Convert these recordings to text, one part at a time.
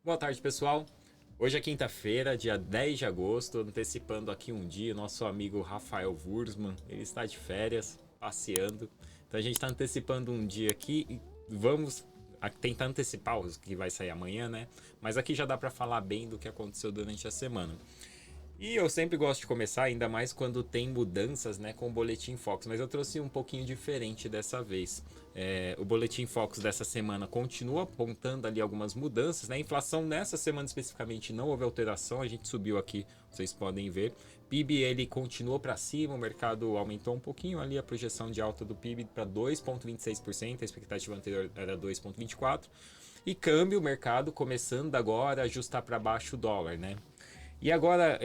Boa tarde, pessoal. Hoje é quinta-feira, dia 10 de agosto, antecipando aqui um dia, nosso amigo Rafael Wurzman, ele está de férias, passeando. Então a gente está antecipando um dia aqui e vamos tentar antecipar o que vai sair amanhã, né? Mas aqui já dá para falar bem do que aconteceu durante a semana. E eu sempre gosto de começar, ainda mais quando tem mudanças, né, com o Boletim Focus, mas eu trouxe um pouquinho diferente dessa vez. O Boletim Focus dessa semana continua apontando ali algumas mudanças, né? A inflação nessa semana especificamente não houve alteração, a gente subiu aqui, vocês podem ver. PIB ele continuou para cima, o mercado aumentou um pouquinho ali a projeção de alta do PIB para 2,26%, a expectativa anterior era 2,24%. E câmbio, o mercado começando agora a ajustar para baixo o dólar, né? E agora,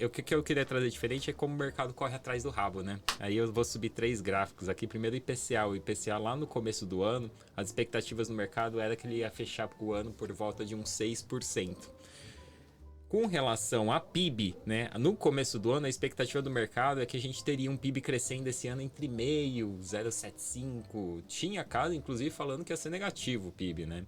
o que eu queria trazer diferente é como o mercado corre atrás do rabo, né? Aí eu vou subir três gráficos aqui. Primeiro o IPCA. O IPCA lá no começo do ano, as expectativas no mercado era que ele ia fechar o ano por volta de uns 6%. Com relação a PIB, né, no começo do ano, a expectativa do mercado é que a gente teria um PIB crescendo esse ano entre 0,5%, 0,75%. Tinha caso, inclusive, falando que ia ser negativo o PIB, né?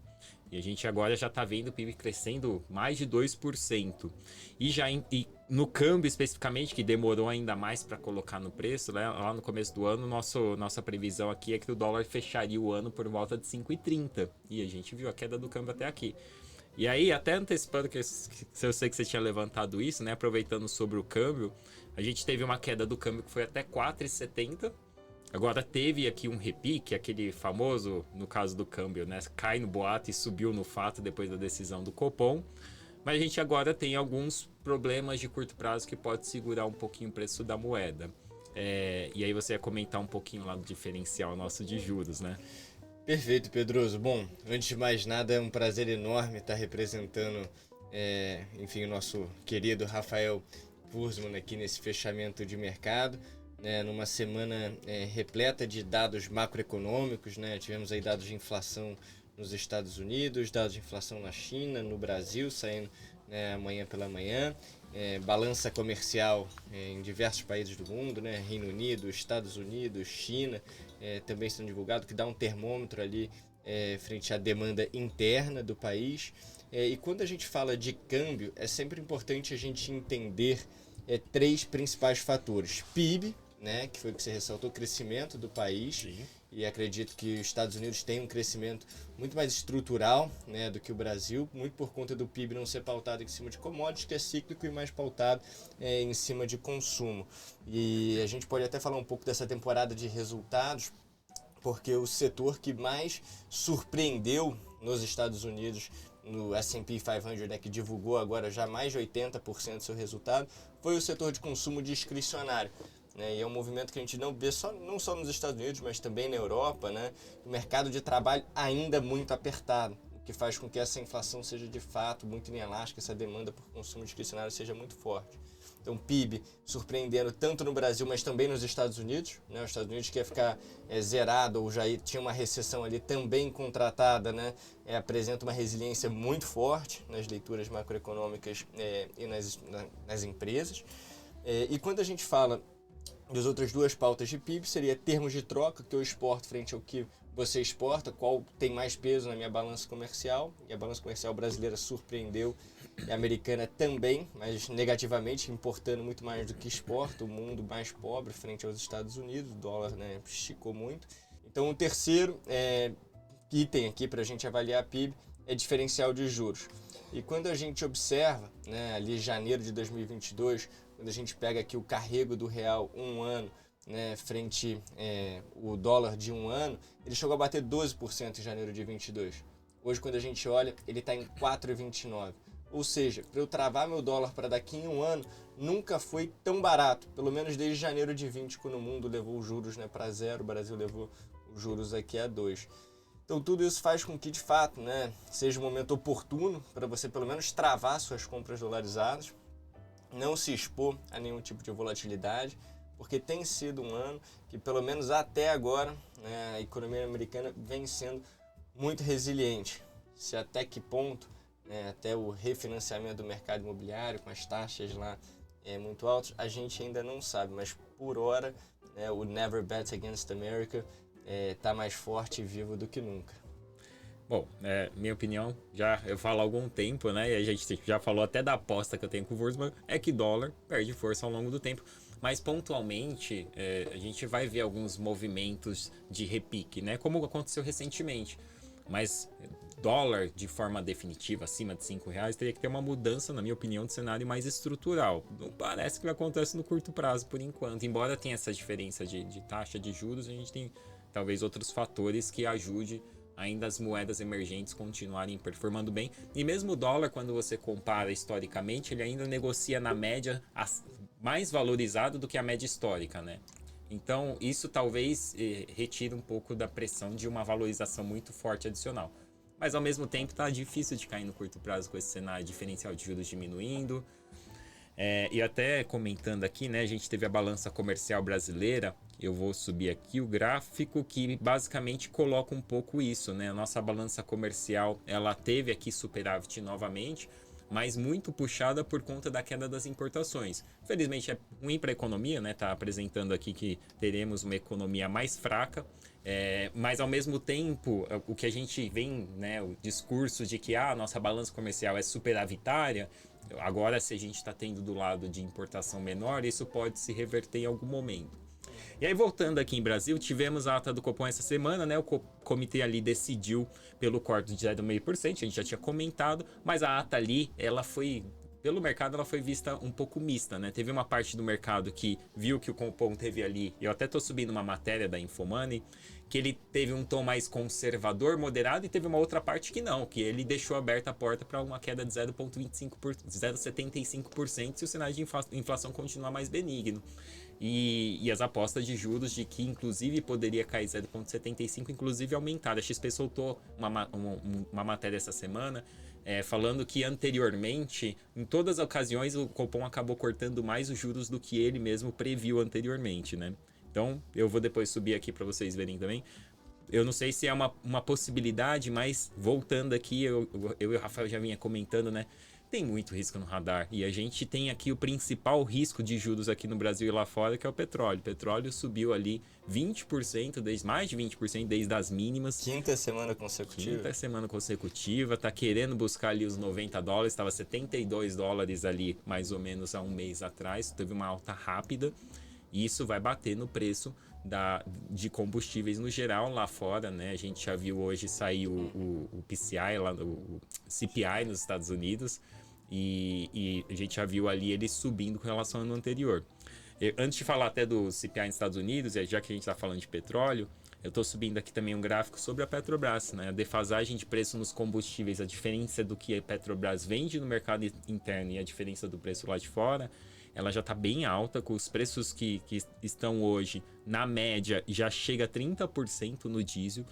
E a gente agora já está vendo o PIB crescendo mais de 2%. E no câmbio especificamente, que demorou ainda mais para colocar no preço, né, lá no começo do ano, nossa previsão aqui é que o dólar fecharia o ano por volta de 5,30. E a gente viu a queda do câmbio até aqui. E aí, até antecipando que eu sei que você tinha levantado isso, né? Aproveitando sobre o câmbio, a gente teve uma queda do câmbio que foi até 4,70. Agora teve aqui um repique, aquele famoso, no caso do câmbio, né? Cai no boato e subiu no fato depois da decisão do Copom. Mas a gente agora tem alguns problemas de curto prazo que pode segurar um pouquinho o preço da moeda. E aí você ia comentar um pouquinho lá do diferencial nosso de juros, né? Perfeito, Pedroso. Bom, antes de mais nada, é um prazer enorme estar representando, o nosso querido Rafael Wurzman aqui nesse fechamento de mercado, né, numa semana repleta de dados macroeconômicos, né? Tivemos aí dados de inflação nos Estados Unidos, dados de inflação na China, no Brasil, saindo, né, amanhã pela manhã. Balança comercial em diversos países do mundo, né? Reino Unido, Estados Unidos, China, também sendo divulgado, que dá um termômetro ali frente à demanda interna do país. E quando a gente fala de câmbio, é sempre importante a gente entender três principais fatores. PIB, né, que foi o que você ressaltou, o crescimento do país. Sim. E acredito que os Estados Unidos têm um crescimento muito mais estrutural, né, do que o Brasil, muito por conta do PIB não ser pautado em cima de commodities, que é cíclico, e mais pautado em cima de consumo. E a gente pode até falar um pouco dessa temporada de resultados, porque o setor que mais surpreendeu nos Estados Unidos, no S&P 500, né, que divulgou agora já mais de 80% do seu resultado, foi o setor de consumo discricionário. E é um movimento que a gente não vê não só nos Estados Unidos, mas também na Europa, né? O mercado de trabalho ainda muito apertado, o que faz com que essa inflação seja de fato muito inelástica, essa demanda por consumo discricionário seja muito forte. Então, PIB surpreendendo tanto no Brasil, mas também nos Estados Unidos, né? Os Estados Unidos, que ia ficar zerado ou já tinha uma recessão ali também contratada, né? Apresenta uma resiliência muito forte nas leituras macroeconômicas e nas empresas. E quando a gente fala das outras duas pautas de PIB, seria termos de troca, que eu exporto frente ao que você exporta, qual tem mais peso na minha balança comercial. E a balança comercial brasileira surpreendeu, e a americana também, mas negativamente, importando muito mais do que exporta, o mundo mais pobre frente aos Estados Unidos, o dólar, né, esticou muito. Então o terceiro item aqui para a gente avaliar a PIB é diferencial de juros. E quando a gente observa, né, ali janeiro de 2022, quando a gente pega aqui o carrego do real um ano, né, frente o dólar de um ano, ele chegou a bater 12% em janeiro de 22. Hoje, quando a gente olha, ele está em 4,29. Ou seja, para eu travar meu dólar para daqui em um ano, nunca foi tão barato, pelo menos desde janeiro de 20, quando o mundo levou os juros, né, para zero, o Brasil levou os juros aqui a 2. Então tudo isso faz com que, de fato, né, seja um momento oportuno para você pelo menos travar suas compras dolarizadas, não se expor a nenhum tipo de volatilidade, porque tem sido um ano que, pelo menos até agora, né, a economia americana vem sendo muito resiliente. Se até que ponto, né, até o refinanciamento do mercado imobiliário, com as taxas lá muito altas, a gente ainda não sabe, mas por hora, né, o Never Bet Against America está mais forte e vivo do que nunca. Bom, minha opinião, já eu falo há algum tempo, né? E a gente já falou até da aposta que eu tenho com o Wurzmann, é que dólar perde força ao longo do tempo. Mas pontualmente, a gente vai ver alguns movimentos de repique, né? Como aconteceu recentemente. Mas dólar de forma definitiva, acima de R$ 5, teria que ter uma mudança, na minha opinião, de cenário mais estrutural. Não parece que acontece no curto prazo, por enquanto. Embora tenha essa diferença de taxa de juros, a gente tem talvez outros fatores que ajudem ainda as moedas emergentes continuarem performando bem. E mesmo o dólar, quando você compara historicamente, ele ainda negocia na média mais valorizado do que a média histórica, né? Então, isso talvez retire um pouco da pressão de uma valorização muito forte adicional. Mas, ao mesmo tempo, está difícil de cair no curto prazo com esse cenário diferencial de juros diminuindo. E até comentando aqui, né, a gente teve a balança comercial brasileira. Eu vou subir aqui o gráfico que basicamente coloca um pouco isso, né? A nossa balança comercial, ela teve aqui superávit novamente, mas muito puxada por conta da queda das importações. Felizmente é ruim para a economia, né? Tá apresentando aqui que teremos uma economia mais fraca, mas ao mesmo tempo o que a gente vem, né? O discurso de que a nossa balança comercial é superavitária. Agora, se a gente está tendo do lado de importação menor, isso pode se reverter em algum momento. E aí, voltando aqui em Brasil, tivemos a ata do Copom essa semana, né? O comitê ali decidiu pelo corte de 0,5%, a gente já tinha comentado, mas a ata ali, ela foi, pelo mercado, ela foi vista um pouco mista, né? Teve uma parte do mercado que viu que o Copom teve ali, eu até tô subindo uma matéria da Infomoney, que ele teve um tom mais conservador, moderado, e teve uma outra parte que não, que ele deixou aberta a porta para uma queda de 0,75% se o cenário de inflação continuar mais benigno. E as apostas de juros de que inclusive poderia cair 0,75, inclusive aumentar. A XP soltou uma matéria essa semana falando que anteriormente, em todas as ocasiões, o Copom acabou cortando mais os juros do que ele mesmo previu anteriormente, né? Então, eu vou depois subir aqui para vocês verem também. Eu não sei se é uma possibilidade, mas voltando aqui, eu e o Rafael já vinha comentando, né? Tem muito risco no radar. E a gente tem aqui o principal risco de juros aqui no Brasil e lá fora, que é o petróleo. O petróleo subiu ali 20%, mais de 20% desde as mínimas. Quinta semana consecutiva. Tá querendo buscar ali os $90. Estava $72 ali, mais ou menos, há um mês atrás. Teve uma alta rápida. E isso vai bater no preço de combustíveis no geral lá fora, né? A gente já viu hoje sair o PCI, lá, o CPI nos Estados Unidos, e a gente já viu ali ele subindo com relação ao ano anterior. Antes de falar até do CPI nos Estados Unidos, já que a gente está falando de petróleo, eu estou subindo aqui também um gráfico sobre a Petrobras, né? A defasagem de preço nos combustíveis, a diferença do que a Petrobras vende no mercado interno e a diferença do preço lá de fora, ela já está bem alta, com os preços que estão hoje, na média, já chega a 30% no diesel.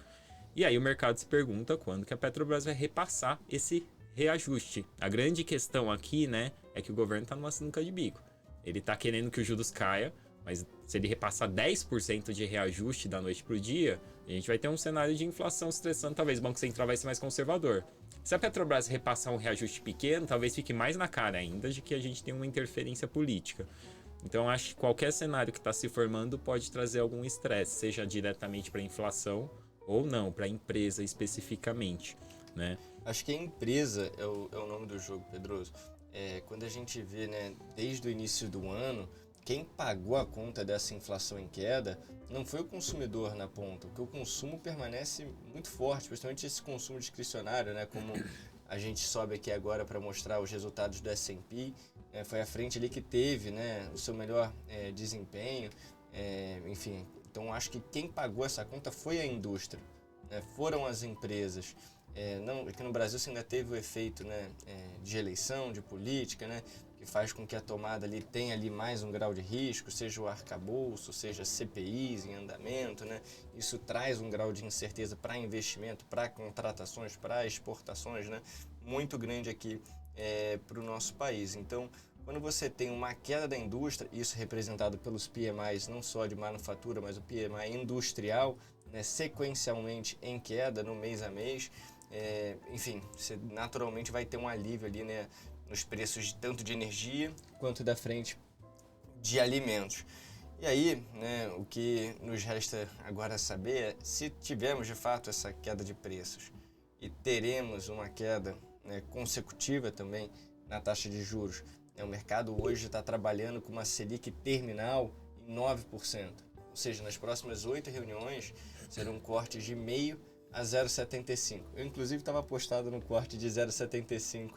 E aí o mercado se pergunta quando que a Petrobras vai repassar esse reajuste. A grande questão aqui, né, é que o governo está numa sinuca de bico. Ele está querendo que os juros caia, mas se ele repassar 10% de reajuste da noite para o dia, a gente vai ter um cenário de inflação estressando, talvez o Banco Central vai ser mais conservador. Se a Petrobras repassar um reajuste pequeno, talvez fique mais na cara ainda de que a gente tem uma interferência política. Então, acho que qualquer cenário que está se formando pode trazer algum estresse, seja diretamente para a inflação ou não, para a empresa especificamente, né? Acho que a empresa é o nome do jogo, Pedroso. Quando a gente vê, né, desde o início do ano, quem pagou a conta dessa inflação em queda não foi o consumidor na ponta, porque o consumo permanece muito forte, principalmente esse consumo discricionário, né? Como a gente sobe aqui agora para mostrar os resultados do S&P, foi a frente ali que teve, né, o seu melhor desempenho, enfim. Então acho que quem pagou essa conta foi a indústria, né? Foram as empresas. Aqui no Brasil você ainda teve o efeito, né, de eleição, de política, né, que faz com que a tomada ali tenha ali mais um grau de risco, seja o arcabouço, seja CPIs em andamento, né? Isso traz um grau de incerteza para investimento, para contratações, para exportações, né, muito grande aqui para o nosso país. Então, quando você tem uma queda da indústria, isso representado pelos PMIs, não só de manufatura, mas o PMI industrial, né, sequencialmente em queda no mês a mês, enfim, você naturalmente vai ter um alívio ali, né, nos preços tanto de energia quanto da frente de alimentos. E aí, né, o que nos resta agora saber é se tivermos de fato essa queda de preços, e teremos uma queda, né, consecutiva também na taxa de juros. O mercado hoje está trabalhando com uma Selic terminal em 9%. Ou seja, nas próximas 8 reuniões serão cortes de 0,5 a 0,75. Eu, inclusive, estava apostado no corte de 0,75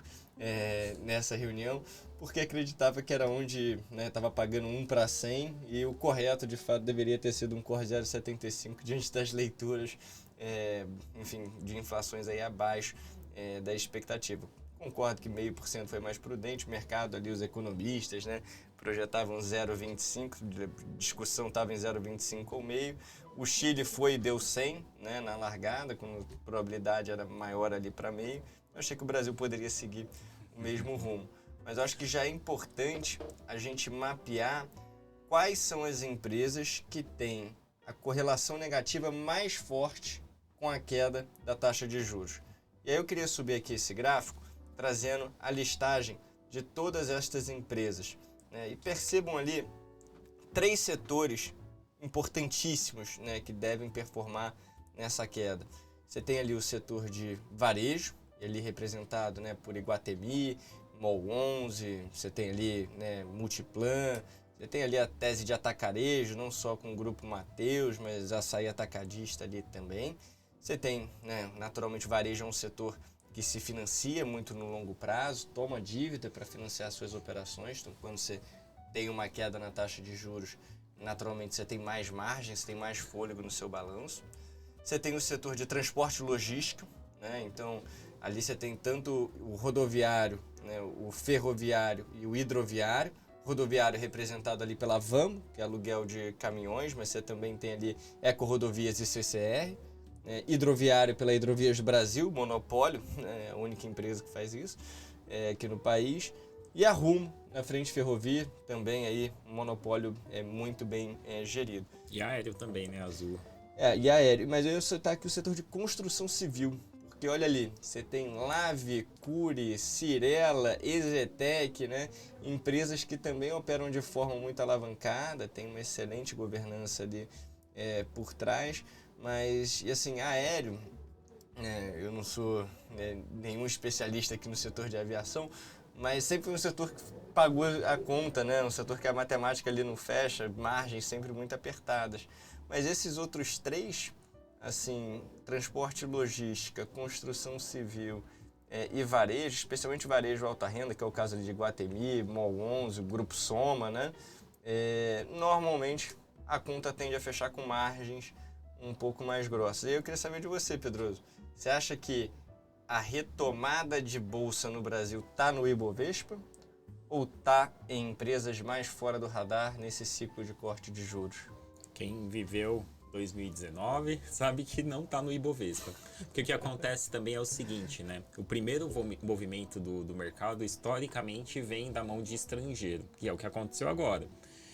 nessa reunião, porque acreditava que era onde estava pagando 1 para 100 e o correto, de fato, deveria ter sido um corte de 0,75 diante das leituras, enfim, de inflações aí abaixo da expectativa. Concordo que 0,5% foi mais prudente, o mercado ali, os economistas, projetavam 0,25, a discussão estava em 0,25 ou meio. O Chile foi e deu 100, na largada, quando a probabilidade era maior ali para meio. Eu achei que o Brasil poderia seguir o mesmo rumo. Mas eu acho que já é importante a gente mapear quais são as empresas que têm a correlação negativa mais forte com a queda da taxa de juros. E aí eu queria subir aqui esse gráfico, trazendo a listagem de todas estas empresas. E percebam ali 3 setores importantíssimos, que devem performar nessa queda. Você tem ali o setor de varejo, ele representado por Iguatemi, MOL 11, você tem ali Multiplan, você tem ali a tese de atacarejo, não só com o Grupo Mateus, mas Açaí Atacadista ali também. Você tem, naturalmente, varejo é um setor que se financia muito no longo prazo, toma dívida para financiar suas operações. Então, quando você tem uma queda na taxa de juros, naturalmente você tem mais margem, você tem mais fôlego no seu balanço. Você tem o setor de transporte e logística, então ali você tem tanto o rodoviário, o ferroviário e o hidroviário. Rodoviário representado ali pela Vamo, que é aluguel de caminhões, mas você também tem ali Eco-Rodovias e CCR. Hidroviário pela Hidrovias do Brasil, monopólio, a única empresa que faz isso aqui no país. E a Rumo, na frente ferrovia, também aí um monopólio muito bem gerido. E aéreo também, Azul. E aéreo, mas eu ia citar aqui o setor de construção civil, porque olha ali, você tem Lave, Cury, Cirela, Exetec, empresas que também operam de forma muito alavancada, tem uma excelente governança ali por trás. Mas, e assim, aéreo, eu não sou nenhum especialista aqui no setor de aviação, mas sempre foi um setor que pagou a conta, um setor que a matemática ali não fecha, margens sempre muito apertadas. Mas esses outros 3, assim, transporte e logística, construção civil e varejo, especialmente varejo alta renda, que é o caso ali de Iguatemi, MOL 11, o Grupo Soma, normalmente a conta tende a fechar com margens um pouco mais grossas. E aí eu queria saber de você, Pedroso. Você acha que a retomada de bolsa no Brasil está no Ibovespa ou está em empresas mais fora do radar nesse ciclo de corte de juros? Quem viveu 2019 sabe que não está no Ibovespa. Porque o que acontece também é o seguinte, o primeiro movimento do mercado historicamente vem da mão de estrangeiro, que é o que aconteceu agora.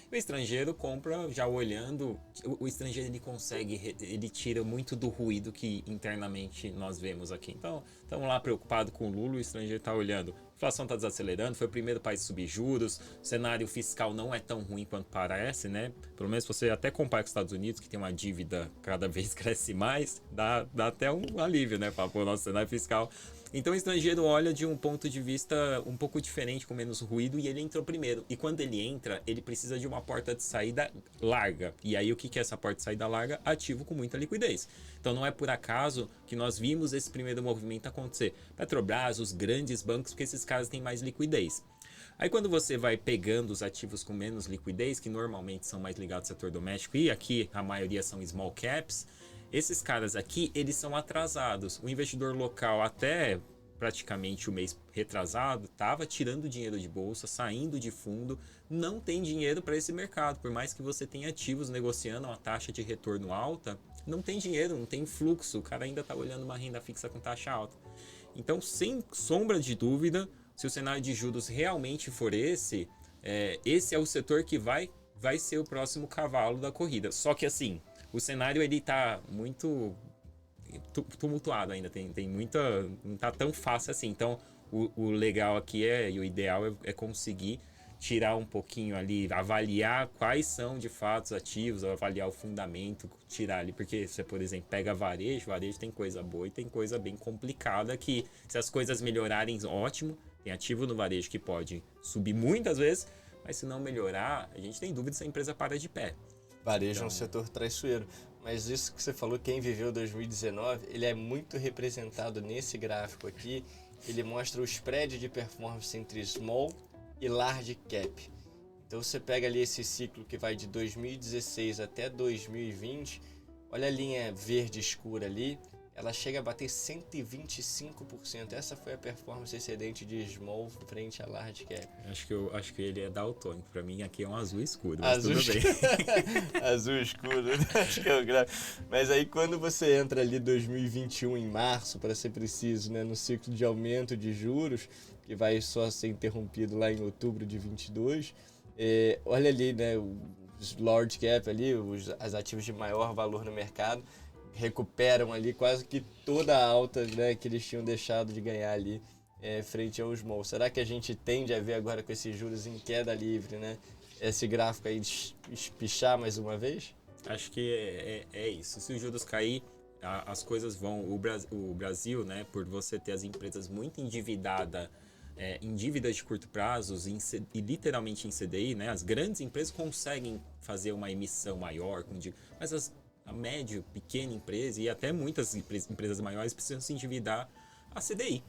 O estrangeiro compra já olhando, o estrangeiro ele tira muito do ruído que internamente nós vemos aqui. Então, estamos lá preocupados com o Lula, o estrangeiro está olhando. A inflação está desacelerando, foi o primeiro país a subir juros, o cenário fiscal não é tão ruim quanto parece, Pelo menos você até compara com os Estados Unidos, que tem uma dívida cada vez cresce mais, dá até um alívio, para o nosso cenário fiscal. Então o estrangeiro olha de um ponto de vista um pouco diferente, com menos ruído, e ele entrou primeiro. E quando ele entra, ele precisa de uma porta de saída larga. E aí o que é essa porta de saída larga? Ativo com muita liquidez. Então não é por acaso que nós vimos esse primeiro movimento acontecer. Petrobras, os grandes bancos, porque esses caras têm mais liquidez. Aí quando você vai pegando os ativos com menos liquidez, que normalmente são mais ligados ao setor doméstico, e aqui a maioria são small caps, esses caras aqui, eles são atrasados. O investidor local, até praticamente o mês retrasado, estava tirando dinheiro de bolsa, saindo de fundo, não tem dinheiro para esse mercado. Por mais que você tenha ativos negociando uma taxa de retorno alta, não tem dinheiro, não tem fluxo. O cara ainda está olhando uma renda fixa com taxa alta. Então, sem sombra de dúvida, se o cenário de juros realmente for esse é o setor que vai ser o próximo cavalo da corrida. Só que assim, o cenário ele tá muito tumultuado ainda, tem muita, não tá tão fácil assim. Então o legal aqui e o ideal é conseguir tirar um pouquinho ali, avaliar quais são de fato os ativos, avaliar o fundamento, tirar ali, porque você, por exemplo, pega varejo tem coisa boa e tem coisa bem complicada que se as coisas melhorarem, ótimo, tem ativo no varejo que pode subir muitas vezes, mas se não melhorar, a gente tem dúvida se a empresa para de pé. Varejo é um setor traiçoeiro, mas isso que você falou, quem viveu 2019, ele é muito representado nesse gráfico aqui, ele mostra o spread de performance entre small e large cap. Então você pega ali esse ciclo que vai de 2016 até 2020, olha a linha verde escura ali, ela chega a bater 125%. Essa foi a performance excedente de small frente a large cap. Acho que ele é daltônico. Pra mim aqui é um azul escuro, mas Azul tudo bem. Azul escuro, acho que é o gráfico. Mas aí quando você entra ali 2021 em março, para ser preciso, né, no ciclo de aumento de juros, que vai só ser interrompido lá em outubro de 22, olha ali, né, os large cap ali, as ativos de maior valor no mercado, recuperam ali quase que toda a alta, né, que eles tinham deixado de ganhar ali frente ao small. Será que a gente tende a ver agora com esses juros em queda livre, né, esse gráfico aí espichar mais uma vez? Acho que é isso. Se os juros cair, as coisas vão... O Brasil, né, por você ter as empresas muito endividadas, em dívidas de curto prazo e literalmente em CDI, né, as grandes empresas conseguem fazer uma emissão maior, mas a média, pequena empresa e até muitas empresas maiores precisam se endividar a CDI.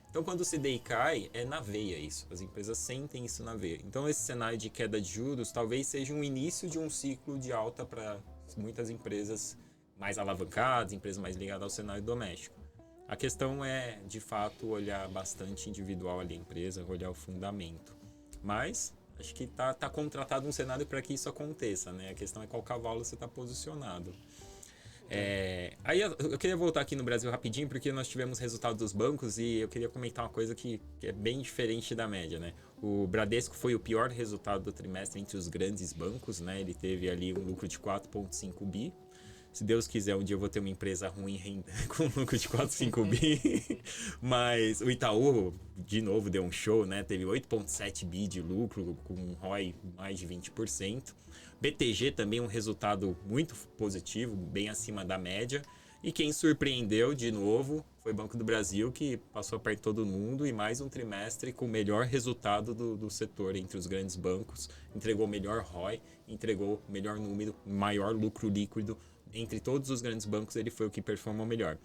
Então, quando o CDI cai, é na veia isso. As empresas sentem isso na veia. Então, esse cenário de queda de juros talvez seja um início de um ciclo de alta para muitas empresas mais alavancadas, empresas mais ligadas ao cenário doméstico. A questão é, de fato, olhar bastante individual ali a empresa, olhar o fundamento. Mas acho que tá contratado um cenário para que isso aconteça, né? A questão é qual cavalo você está posicionado. Aí eu queria voltar aqui no Brasil rapidinho, porque nós tivemos resultados dos bancos e eu queria comentar uma coisa que é bem diferente da média, né? O Bradesco foi o pior resultado do trimestre entre os grandes bancos, né? Ele teve ali um lucro de 4,5 bi. Se Deus quiser, um dia eu vou ter uma empresa ruim com lucro de 4, 5 bi. Mas o Itaú, de novo, deu um show, né? Teve 8,7 bi de lucro, com um ROI mais de 20%. BTG também um resultado muito positivo, bem acima da média. E quem surpreendeu, de novo, foi o Banco do Brasil, que passou perto de todo mundo e mais um trimestre com o melhor resultado do setor entre os grandes bancos. Entregou o melhor ROI, entregou o melhor número, maior lucro líquido. Entre todos os grandes bancos, ele foi o que performou melhor.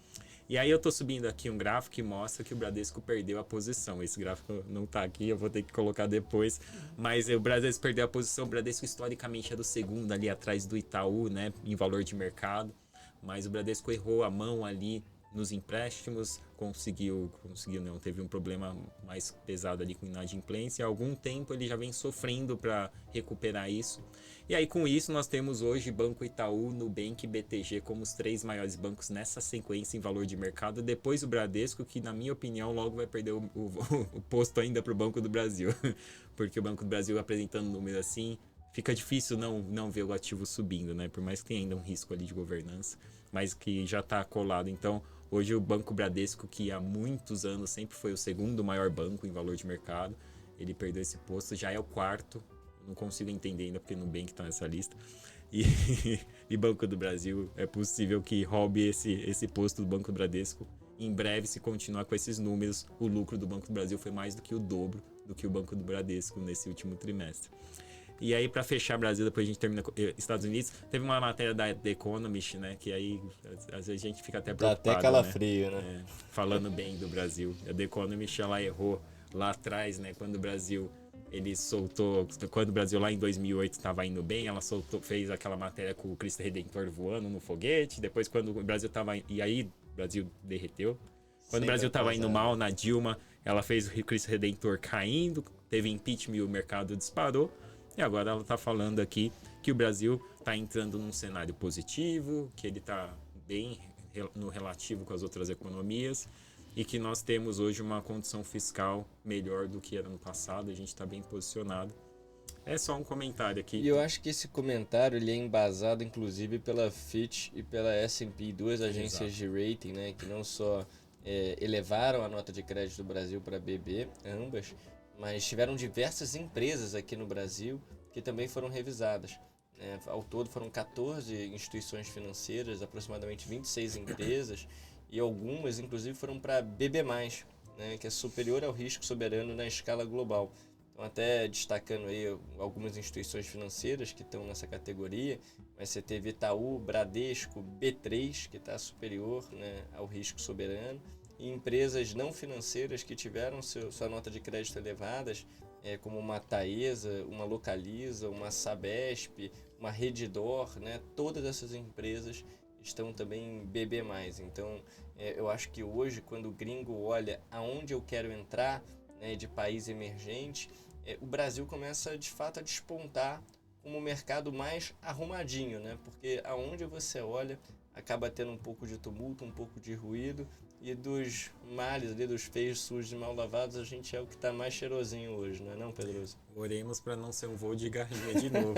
E aí eu tô subindo aqui um gráfico que mostra que o Bradesco perdeu a posição. Esse gráfico não tá aqui, eu vou ter que colocar depois. Mas o Bradesco perdeu a posição. O Bradesco historicamente é do segundo ali atrás do Itaú, né, em valor de mercado. Mas o Bradesco errou a mão ali nos empréstimos, conseguiu não, teve um problema mais pesado ali com inadimplência. Há algum tempo ele já vem sofrendo para recuperar isso. E aí com isso nós temos hoje Banco Itaú, Nubank e BTG como os 3 maiores bancos nessa sequência em valor de mercado. Depois o Bradesco, que na minha opinião logo vai perder o posto ainda para o Banco do Brasil. Porque o Banco do Brasil apresentando número assim, fica difícil não ver o ativo subindo, né? Por mais que tenha ainda um risco ali de governança, mas que já está colado. Então, hoje o Banco Bradesco, que há muitos anos sempre foi o segundo maior banco em valor de mercado, ele perdeu esse posto, já é o 4º. Não consigo entender ainda porque Nubank está nessa lista. E Banco do Brasil, é possível que roube esse posto do Banco do Bradesco. Em breve, se continuar com esses números, o lucro do Banco do Brasil foi mais do que o dobro do que o Banco do Bradesco nesse último trimestre. E aí, para fechar Brasil, depois a gente termina com Estados Unidos, teve uma matéria da The Economist, né? Que aí, às vezes a gente fica até preocupado, dá até calafrio, né? Falando bem do Brasil. A The Economist, ela errou lá atrás, né? Quando o Brasil... Quando o Brasil lá em 2008 estava indo bem, ela fez aquela matéria com o Cristo Redentor voando no foguete. Depois, quando o Brasil estava... E aí, o Brasil derreteu. Quando o Brasil estava indo mal na Dilma, ela fez o Cristo Redentor caindo, teve impeachment e o mercado disparou. E agora ela está falando aqui que o Brasil está entrando num cenário positivo, que ele está bem no relativo com as outras economias e que nós temos hoje uma condição fiscal melhor do que era no passado. A gente está bem posicionado. É só um comentário aqui. E eu acho que esse comentário ele é embasado inclusive pela Fitch e pela S&P, 2 agências de rating, né, que não só elevaram a nota de crédito do Brasil para BB, ambas, mas tiveram diversas empresas aqui no Brasil que também foram revisadas. Ao todo foram 14 instituições financeiras, aproximadamente 26 empresas, e algumas inclusive foram para BB+, né, que é superior ao risco soberano na escala global. Então, até destacando aí algumas instituições financeiras que estão nessa categoria, mas você teve Itaú, Bradesco, B3, que está superior, né, ao risco soberano, e empresas não financeiras que tiveram sua nota de crédito elevadas, como uma Taesa, uma Localiza, uma Sabesp, uma Redditor, né, todas essas empresas estão também em BB+. Então, eu acho que hoje, quando o gringo olha aonde eu quero entrar, né, de país emergente, o Brasil começa de fato a despontar como um mercado mais arrumadinho, né? Porque aonde você olha acaba tendo um pouco de tumulto, um pouco de ruído, e dos males ali, dos feios, sujos e mal lavados, a gente é o que está mais cheirosinho hoje, não é não, Pedroso? Oremos para não ser um voo de garrinha de novo.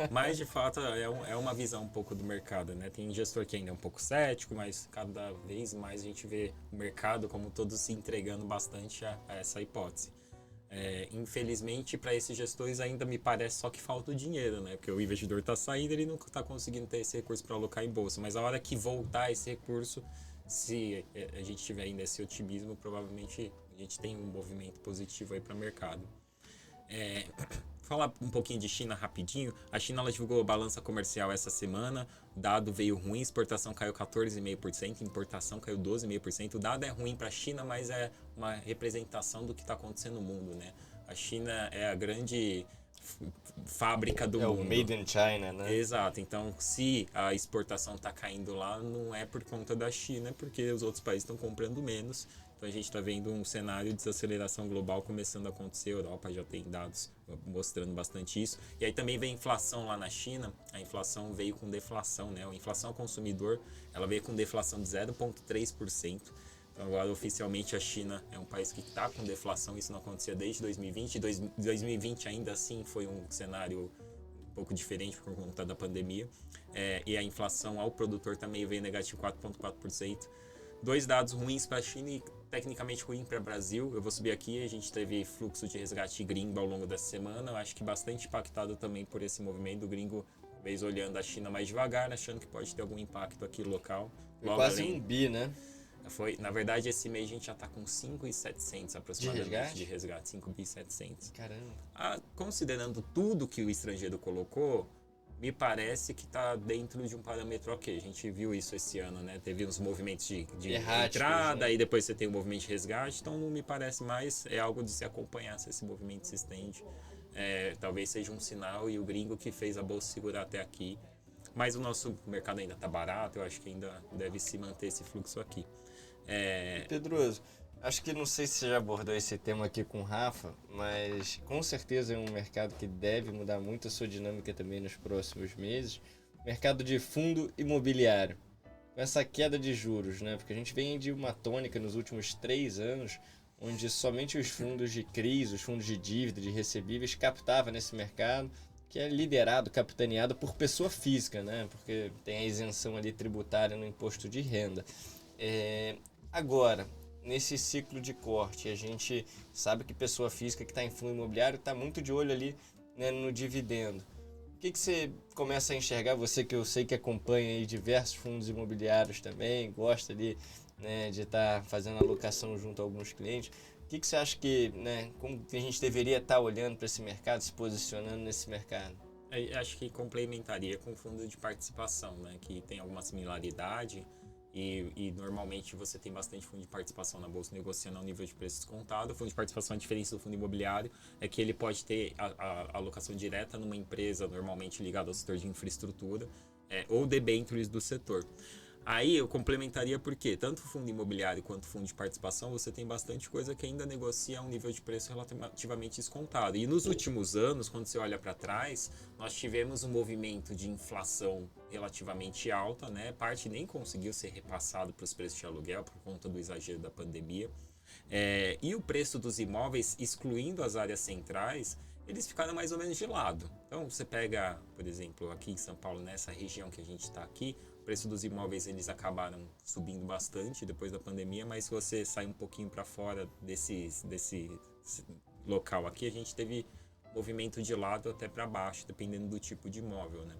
Mas, de fato, é uma visão um pouco do mercado, né? Tem gestor que ainda é um pouco cético, mas cada vez mais a gente vê o mercado como todos se entregando bastante a essa hipótese. Infelizmente, para esses gestores ainda me parece só que falta o dinheiro, né? Porque o investidor está saindo, ele não está conseguindo ter esse recurso para alocar em bolsa. Mas a hora que voltar esse recurso, se a gente tiver ainda esse otimismo, provavelmente a gente tem um movimento positivo aí para o mercado. Falar um pouquinho de China rapidinho. A China ela divulgou a balança comercial essa semana. O dado veio ruim, exportação caiu 14,5%, importação caiu 12,5%. O dado é ruim para a China, mas é uma representação do que está acontecendo no mundo, né? A China é a grande fábrica do mundo. É o Made in China, né? Exato. Então, se a exportação está caindo lá, não é por conta da China, é porque os outros países estão comprando menos. Então, a gente está vendo um cenário de desaceleração global começando a acontecer. A Europa já tem dados mostrando bastante isso. E aí também vem inflação lá na China. A inflação veio com deflação, né? A inflação ao consumidor, ela veio com deflação de 0,3%. Então, agora, oficialmente, a China é um país que está com deflação. Isso não acontecia desde 2020. 2020, ainda assim, foi um cenário um pouco diferente por conta da pandemia. E a inflação ao produtor também veio negativo 4,4%. Dois dados ruins para a China e tecnicamente ruim para o Brasil. Eu vou subir aqui, a gente teve fluxo de resgate gringo ao longo dessa semana. Eu acho que bastante impactado também por esse movimento do gringo, talvez olhando a China mais devagar, achando que pode ter algum impacto aqui local. Foi quase um bi, né? Na verdade, esse mês a gente já está com 5.700 aproximadamente de resgate, 5.700. Caramba. Considerando tudo que o estrangeiro colocou, me parece que está dentro de um parâmetro ok. A gente viu isso esse ano, né? Teve uns movimentos de entrada, né? E depois você tem o movimento de resgate, então não me parece mais, é algo de se acompanhar se esse movimento se estende. Talvez seja um sinal e o gringo que fez a bolsa segurar até aqui. Mas o nosso mercado ainda está barato, eu acho que ainda deve se manter esse fluxo aqui. Pedroso, acho que não sei se você já abordou esse tema aqui com o Rafa, mas com certeza é um mercado que deve mudar muito a sua dinâmica também nos próximos meses. Mercado de fundo imobiliário. Com essa queda de juros, né? Porque a gente vem de uma tônica nos últimos 3 anos, onde somente os fundos de CRIs, os fundos de dívida, de recebíveis, captavam nesse mercado, que é liderado, capitaneado por pessoa física, né? Porque tem a isenção ali tributária no imposto de renda. Agora, nesse ciclo de corte, a gente sabe que pessoa física que está em fundo imobiliário está muito de olho ali, né, no dividendo. O que você começa a enxergar, você que eu sei que acompanha aí diversos fundos imobiliários também, gosta ali, né, de estar fazendo alocação junto a alguns clientes, o que você acha que, né, como que a gente deveria estar olhando para esse mercado, se posicionando nesse mercado? Acho que complementaria com o fundo de participação, né, que tem alguma similaridade. E normalmente você tem bastante fundo de participação na bolsa negociando ao nível de preço descontado. O fundo de participação, a diferença do fundo imobiliário é que ele pode ter a alocação direta numa empresa normalmente ligada ao setor de infraestrutura ou debêntures do setor. Aí eu complementaria porque tanto o fundo imobiliário quanto o fundo de participação você tem bastante coisa que ainda negocia a um nível de preço relativamente descontado. E nos últimos anos, quando você olha para trás, nós tivemos um movimento de inflação relativamente alta, né? Parte nem conseguiu ser repassado para os preços de aluguel por conta do exagero da pandemia. E o preço dos imóveis, excluindo as áreas centrais, eles ficaram mais ou menos de lado. Então você pega, por exemplo, aqui em São Paulo, nessa região que a gente está aqui, o preço dos imóveis eles acabaram subindo bastante depois da pandemia, mas se você sai um pouquinho para fora local aqui, a gente teve movimento de lado até para baixo, dependendo do tipo de imóvel, né?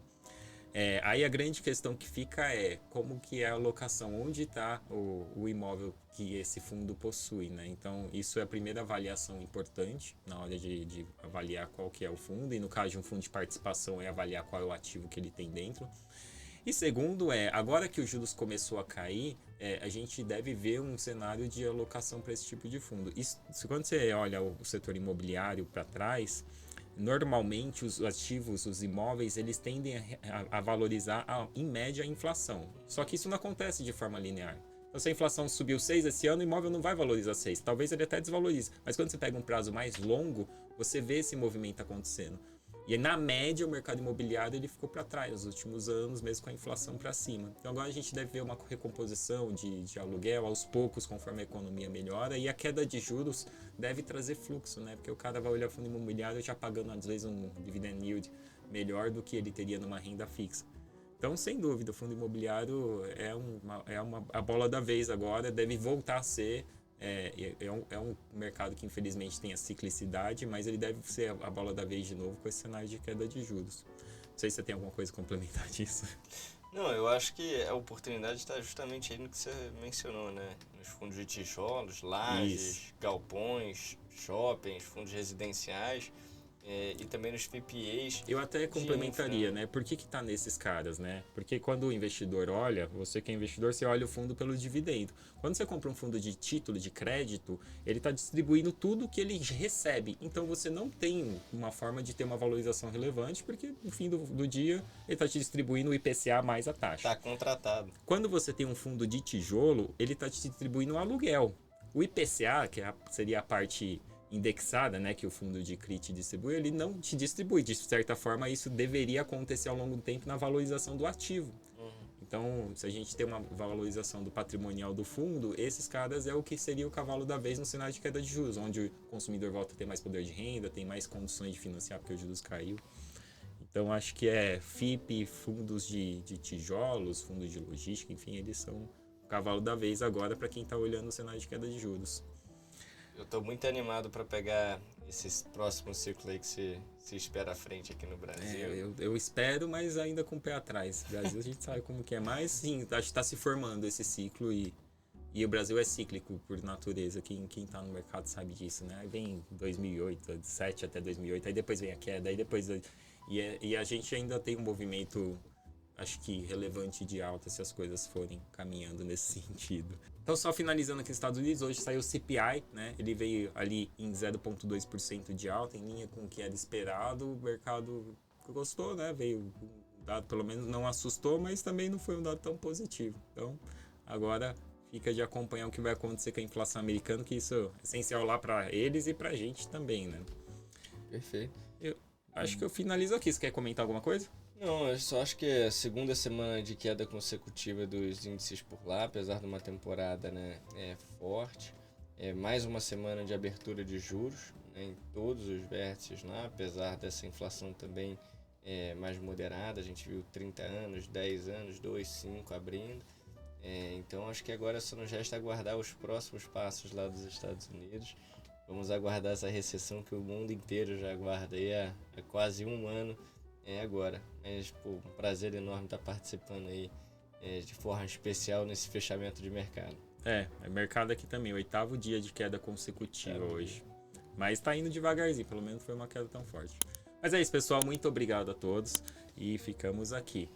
Aí a grande questão que fica é como que é a alocação, onde está o imóvel que esse fundo possui, né? Então, isso é a primeira avaliação importante na hora de avaliar qual que é o fundo, e no caso de um fundo de participação é avaliar qual é o ativo que ele tem dentro. E segundo agora que o juros começou a cair, a gente deve ver um cenário de alocação para esse tipo de fundo. Isso, quando você olha o setor imobiliário para trás, normalmente os ativos, os imóveis, eles tendem a valorizar, em média, a inflação. Só que isso não acontece de forma linear. Então, se a inflação subiu 6 esse ano, o imóvel não vai valorizar 6. Talvez ele até desvalorize. Mas quando você pega um prazo mais longo, você vê esse movimento acontecendo. E na média, o mercado imobiliário ele ficou para trás nos últimos anos, mesmo com a inflação para cima. Então agora a gente deve ver uma recomposição de aluguel aos poucos, conforme a economia melhora, e a queda de juros deve trazer fluxo, né? Porque o cara vai olhar o fundo imobiliário já pagando, às vezes, um dividend yield melhor do que ele teria numa renda fixa. Então, sem dúvida, o fundo imobiliário a bola da vez agora, deve voltar a ser. É um mercado que infelizmente tem a ciclicidade, mas ele deve ser a bola da vez de novo com esse cenário de queda de juros. Não sei se você tem alguma coisa a complementar disso. Não, eu acho que a oportunidade está justamente aí no que você mencionou, né? Nos fundos de tijolos, lajes, galpões, shoppings, fundos residenciais. E também nos PPAs. Eu até complementaria, né? Por que tá nesses caras, né? Porque quando o investidor olha, você que é investidor, você olha o fundo pelo dividendo. Quando você compra um fundo de título de crédito, ele está distribuindo tudo que ele recebe. Então você não tem uma forma de ter uma valorização relevante, porque no fim do dia ele está te distribuindo o IPCA mais a taxa. Está contratado. Quando você tem um fundo de tijolo, ele está te distribuindo um aluguel. O IPCA, que seria a parte indexada, né, que o fundo de CRI te distribui, ele não te distribui. De certa forma, isso deveria acontecer ao longo do tempo na valorização do ativo. Então, se a gente tem uma valorização do patrimonial do fundo, esses caras é o que seria o cavalo da vez no cenário de queda de juros, onde o consumidor volta a ter mais poder de renda, tem mais condições de financiar porque o juros caiu. Então, acho que FIP, fundos de tijolos, fundos de logística, enfim, eles são o cavalo da vez agora para quem está olhando o cenário de queda de juros. Eu estou muito animado para pegar esse próximo ciclo aí que se espera à frente aqui no Brasil. Eu espero, mas ainda com o pé atrás. O Brasil a gente sabe como que é. Mas sim, acho que está se formando esse ciclo e o Brasil é cíclico por natureza. Quem está no mercado sabe disso, né? Aí vem 2008, 2007 até 2008, aí depois vem a queda, aí depois... E a gente ainda tem um movimento, acho que relevante de alta se as coisas forem caminhando nesse sentido. Então, só finalizando aqui nos Estados Unidos, hoje saiu o CPI, né? Ele veio ali em 0,2% de alta, em linha com o que era esperado. O mercado gostou, né? Veio um dado, pelo menos não assustou, mas também não foi um dado tão positivo. Então, agora fica de acompanhar o que vai acontecer com a inflação americana, que isso é essencial lá para eles e para a gente também, né? Perfeito. Eu acho que eu finalizo aqui. Você quer comentar alguma coisa? Não, eu só acho que é a segunda semana de queda consecutiva dos índices por lá, apesar de uma temporada, né, forte. Mais uma semana de abertura de juros, né, em todos os vértices lá, apesar dessa inflação também mais moderada. A gente viu 30 anos, 10 anos, 2, 5 abrindo. Então acho que agora só nos resta aguardar os próximos passos lá dos Estados Unidos. Vamos aguardar essa recessão que o mundo inteiro já aguarda aí há quase um ano. Agora, mas pô, um prazer enorme estar participando aí de forma especial nesse fechamento de mercado. Mercado aqui também, 8º dia de queda consecutiva hoje. Mas tá indo devagarzinho, pelo menos foi uma queda tão forte. Mas é isso, pessoal, muito obrigado a todos e ficamos aqui.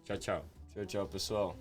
Tchau, tchau. Tchau, tchau, pessoal.